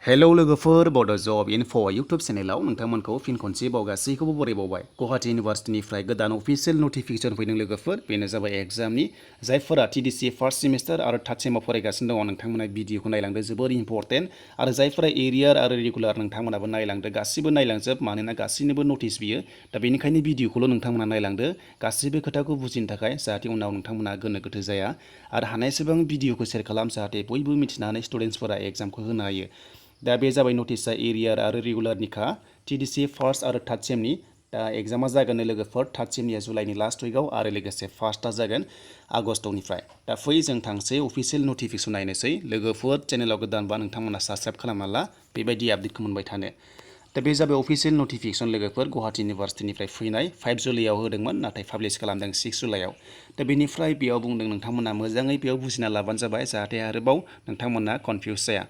Hello लोगोफोर बड' जब enough' YouTube चेनेलाव नोंथांमोनखौ फिन खनसेबाव गासैखौबो बरायबावबाय। गुवाहाटी इउनिभार्सिटिनिफ्राय गोदान अफिसियेल नटिफिकेसन फैदों लोगोफोर। बेनो जाबाय एग्जामनि जायफोरा टीडीसी फार्स्ट सेमिस्टार आरो थार्ड सेमाव फरायगासिनो दङ नोंथांमोना भिडिअखौ नायलांदो, जोबोर इम्परटेन्ट। आरो जायफोरा एरियार आरो रेगुलार नोंथांमोनाबो नायलांदो, गासिबो नायलांजोब, मानोना गासैनोबो नटिस बियो। दा बेनिखायनो भिडिअखौल' नोंथांमोना नायलांदो, गासिबो खोथाखौ बुजिनो थाखाय, जाहाथे उनाव नोंथांमोना गोनो गोथो जाया। आरो हानायसेबां भिडिअखौ शेयार खालाम, जाहाथे बयबो मिथिनानै स्टुडेन्टसफोरा एग्जामखौ होनो हायो। दा बे जाबाय नटिसआ एरियार आरो रेगुलारनिखा टीडीसी फार्स्ट आरो थार्ड सेमनि। दा एग्जामा जागोन लोगोफोर थार्ड सेमनिया जुलाइनि लास्ट उइकआव आरो लोगोसे फार्स्टआ जागोन आगस्टनिफ्राय। दा फै जों थांसै अफिसियेल नटिफिकेसन नायनोसै। लोगोफोर चेनेलाव गोदानबा नोंथांमोना साबस्क्राइब खालामना ला बेबायदि आपडेटखौ मोनबाय थानो। दा बे जाबाय अफिसियेल नटिफिकेसन लोगोफोर, गुवाहाटी इउनिभार्सिटिनिफ्राय फैनाय 5 जुलाइआव होदोंमोन, नाथाय पाब्लिश खालामदों 6 जुलाइआव। दा बेनिफ्राय बेयाव बुंदों नोंथांमोना मोजाङै बेयाव बुजिना लाबानो जाबाय, जाहाथे आरोबाव नोंथांमोना कनफिउस जाया।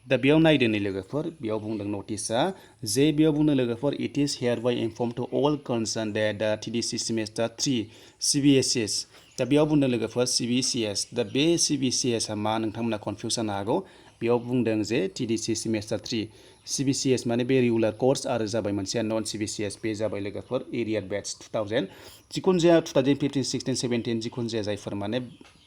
दा बेयाव नायदो नै लोगोफोर, बेयाव बुंदों नटिसआ जे बेयाव बुंदों लोगोफोर it is hereby inform to all concern that the TDC semester 3 CBSS। दा बेयाव बुंदों लोगोफोर CBCS। दा बे CBCS आ मा नोंथांमोना कनफिउस जानो हागौ। बेयाव बुंदों जे टीडीसी सेमेस्टार 3 CBCS माने बे रेगुलार कर्स आरो जाबाय मोनसे नन CBCS, बे जाबाय लोगोफोर एरियार बेट्स 2000। जिखुनु जाया 2015, 16, 17 जिखुनु जाया जायफोर माने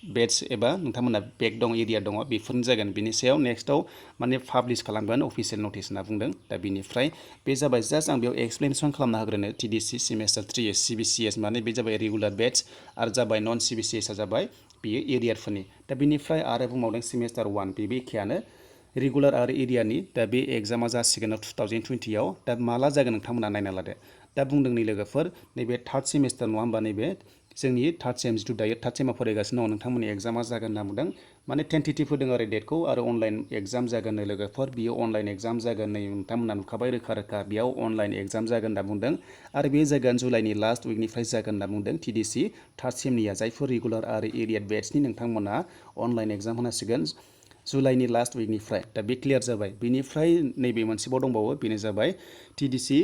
बेट्स एबा नोंथांमोना बेक दं, एरिया दङ, बेफोरनो जागोन। बिनि सायाव नेक्स्टआव माने पाब्लिश खालामगोन अफिसियेल नटिस होनना बुंदों। दा बिनिफ्राय बे जाबाय जास्ट आं बेयाव एक्सप्लेनेसन खालामना होग्रोनो। टीडीसी सेमेस्टार 3 CBCS माने बे जाबाय रेगुलार बेट्स आरो जाबाय नन CBCS आ जाबाय बेयो एरियारफोरनि। दा बिनिफ्राय आरो बुंबावदों सेमेस्टार 1 बेबो एखेयानो रेगुलार आरो एरियानि। दा बे एग्जामा जासिगोन 2020 आव। दा माला जागोन नोंथांमोना नायना लादो। दा बुंदों नै लोगोफोर नैबे थार्ड सेमिस्टार नङा होमबा, नैबे जोंनि थार्ड सेम जिथु दायो थार्ड सेमाव फरायगासिनो दङ नोंथांमोननि एग्जामा जागोन होनना बुंदों। माने टेन्टेटिभ होदों आरो डेटखौ, आरो अनलाइन एग्जाम जागोन नै लोगोफोर, बियो अनलाइन एग्जाम जागोन। नै नोंथांमोना नुखाबाय रोखा रोखा बेयाव अनलाइन एग्जाम जागोन होनना बुंदों। आरो बे जागोन जुलाइनि लास्ट उइकनिफ्राय जागोन होनना बुंदों। टीडीसी थार्ड सेमनिया जायफोर रेगुलार आरो एरियार बेट्सनि नोंथांमोना अनलाइन एग्जाम होनांसिगोन जुलाइनि लास्ट उइकनिफ्राय। दा बे क्लियार जाबाय। बिनिफ्राय नैबे मोनसेबाव दंबावो, बेनो जाबाय टीडीसी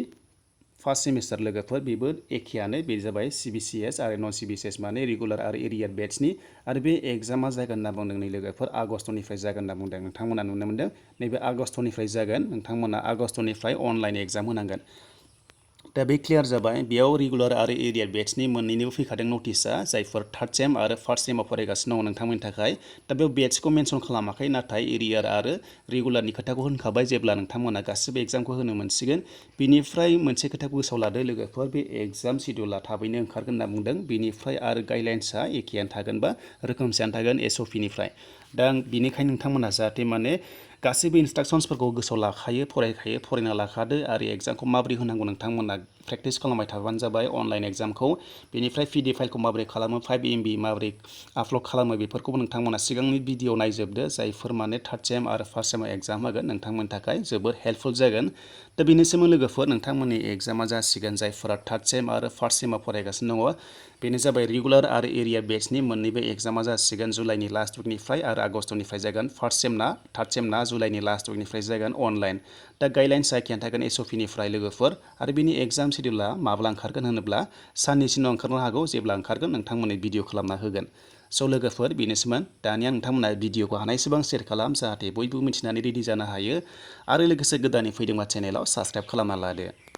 फार्स्ट सेमिस्टार लोगोफोर, बेबो एखेयानो, बे जाबाय CBCS आरो नन CBCS माने रेगुलार आरो एरियार बेट्सनि। आरो बे एग्जामा जागोन होनना बुंदों नै लोगोफोर आगस्टनिफ्राय जागोन होनना बुंदों। नोंथांमोना नुनो मोनदों नैबे आगस्टनिफ्राय जागोन, नोंथांमोना आगस्टनिफ्राय अनलाइन एग्जाम होनांगोन। दा बे क्लियार जाबाय। बेयाव रेगुलार आरो एरियार बेट्सनि मोननैनिबो फैखादों नटिसआ, जायफोर थार्ड सेम आरो फार्स्ट सेमाव फरायगासिनो दङ नोंथांमोननि थाखाय। दा बेयाव बेट्सखौ मेनसन खालामाखै, नाथाय एरियार आरो रेगुलारनि खोथाखौ होनखाबाय जेब्ला नोंथांमोना गासिबो एग्जामखौ होनो मोनसिगोन। बिनिफ्राय मोनसे खोथाखौ गोसोआव लादो लोगोफोर, बे एग्जाम सिडिउला थाबैनो ओंखारगोन होनना बुंदों। बिनिफ्राय आरो गाइडलाइन्सआ एखेयानो थागोन बा रोखोमसेयानो थागोन SOP निफ्राय। दा बिनिखायनो नोंथांमोना जाहाथे माने गासैबो इन्सट्राक्सन्सफोरखौ गोसोआव लाखायो, फरायखायो, फरायना लाखादो। आरो एग्जामखौ माबोरै होनांगौ नोंथांमोना प्रेक्टिस खालामबाय थाबानो जाबाय अनलाइन एग्जामखौ। बेनिफ्राय PDF फाइलखौ माबोरै खालामो, 5 MB माबोरै आपल'ड खालामो, बेफोरखौबो नोंथांमोना सिगांनि भिडिअ नायजोबदो। जायफोर माने थार्ड सेम आरो फार्स्ट सेमाव एग्जाम होगोन नोंथांमोननि थाखाय जोबोर हेल्पफुल जागोन। दा बेनिसिम लोगोफोर नोंथांमोननि एग्जामा जासिगोन जायफोरा थार्ड सेम आरो फार्स्ट सेमाव फरायगासिनो दङ। बेनो जाबाय रेगुलार आरो एरिया बेट्सनि मोननैबो एग्जामा जासिगोन जुलाइनि लास्ट उइकनिफ्राय आरो आगस्टनिफ्राय जागोन। फार्स्ट सेमना थार्ड सेमना जुलाइनि लास्ट उइकनिफ्राय जागोन अनलाइन। दा गाइडलाइन्सआ एखेयानो थागोन SOP निफ्राय लोगोफोर। आरो बिनि एग्जाम सिडिउला माब्ला ओंखारगोन होनोब्ला साननैसो उनाव ओंखारनो हागौ। जेब्ला ओंखारगोन नोंथांमोननि भिडिअ खालामना होगोन। स' लोगोफोर बेनोसैमोन। दानिया नोंथांमोना भिडिअखौ हानायसेबां शेयार खालाम, जाहाथे बयबो मिथिनानै रेडि जानो हायो। आरो लोगोसे गोदानै फैदोंबा चेनेलाव साबस्क्राइब खालामना लादो।